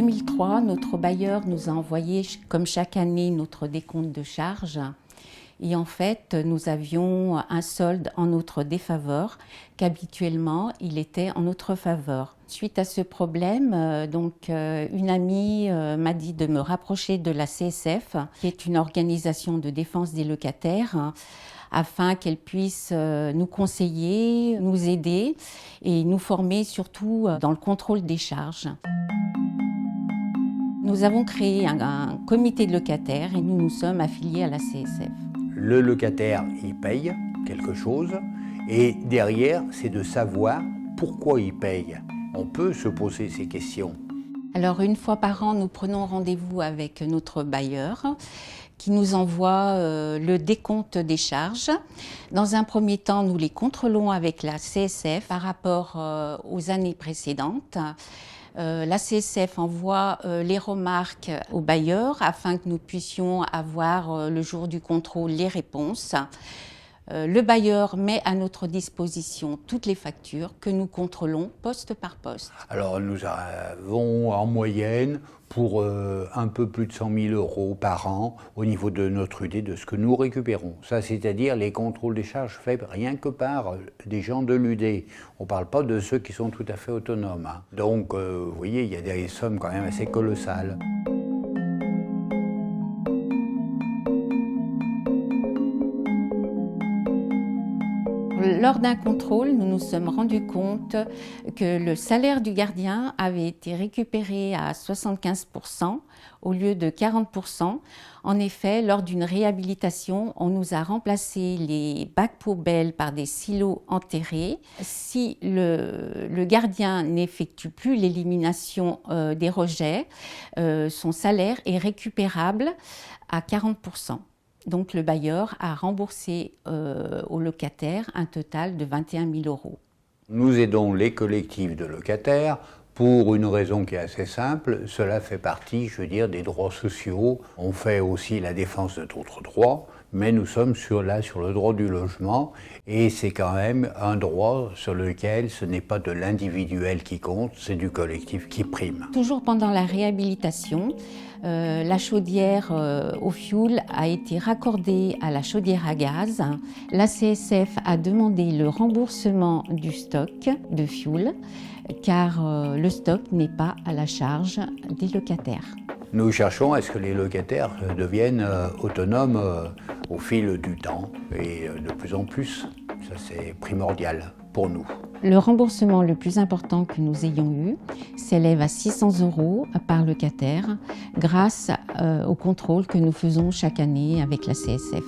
2003, notre bailleur nous a envoyé, comme chaque année, notre décompte de charges. Et en fait, nous avions un solde en notre défaveur, qu'habituellement, il était en notre faveur. Suite à ce problème, une amie m'a dit de me rapprocher de la CSF, qui est une organisation de défense des locataires, afin qu'elle puisse nous conseiller, nous aider et nous former surtout dans le contrôle des charges. Nous avons créé un comité de locataires et nous nous sommes affiliés à la CSF. Le locataire, il paye quelque chose et derrière, c'est de savoir pourquoi il paye. On peut se poser ces questions. Alors, une fois par an, nous prenons rendez-vous avec notre bailleur qui nous envoie le décompte des charges. Dans un premier temps, nous les contrôlons avec la CSF par rapport aux années précédentes. La CSF envoie les remarques au bailleur afin que nous puissions avoir le jour du contrôle les réponses. Le bailleur met à notre disposition toutes les factures que nous contrôlons poste par poste. Alors nous avons en moyenne pour un peu plus de 100 000 € par an au niveau de notre UD de ce que nous récupérons. Ça, c'est-à-dire les contrôles des charges faits rien que par des gens de l'UD. On ne parle pas de ceux qui sont tout à fait autonomes. Hein. Donc, vous voyez, il y a des sommes quand même assez colossales. Lors d'un contrôle, nous nous sommes rendus compte que le salaire du gardien avait été récupéré à 75% au lieu de 40%. En effet, lors d'une réhabilitation, on nous a remplacé les bacs poubelles par des silos enterrés. Si le gardien n'effectue plus l'élimination des rejets, son salaire est récupérable à 40%. Donc le bailleur a remboursé aux locataires un total de 21 000 €. Nous aidons les collectifs de locataires pour une raison qui est assez simple. Cela fait partie, je veux dire, des droits sociaux. On fait aussi la défense d'autres droits, mais nous sommes sur le droit du logement et c'est quand même un droit sur lequel ce n'est pas de l'individuel qui compte, c'est du collectif qui prime. Toujours pendant la réhabilitation, la chaudière au fioul a été raccordée à la chaudière à gaz. La CSF a demandé le remboursement du stock de fioul car le stock n'est pas à la charge des locataires. Nous cherchons à ce que les locataires deviennent autonomes au fil du temps et de plus en plus. Ça, c'est primordial pour nous. Le remboursement le plus important que nous ayons eu s'élève à 600 € par locataire grâce au contrôle que nous faisons chaque année avec la CSF.